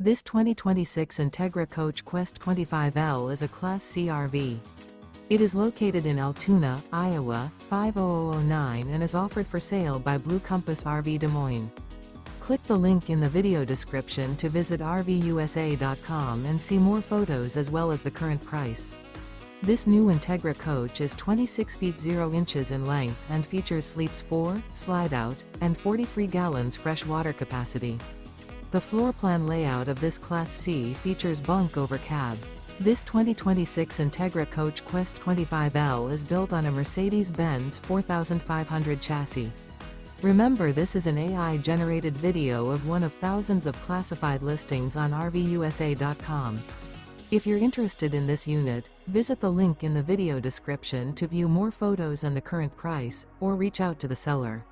This 2026 Entegra Coach Qwest 25L is a Class C RV. It is located in Altoona, Iowa, 50009 and is offered for sale by Blue Compass RV Des Moines. Click the link in the video description to visit RVUSA.com and see more photos as well as the current price. This new Entegra coach is 26 feet 0 inches in length and features sleeps 4, Slideout, and 43 gallons fresh water capacity. The floor plan layout of this Class C features Bunk Over Cab. This 2026 Entegra Coach Qwest 25L is built on a Mercedes-Benz 4500 chassis. Remember, this is an AI-generated video of one of thousands of classified listings on RVUSA.com. If you're interested in this unit, visit the link in the video description to view more photos and the current price, or reach out to the seller.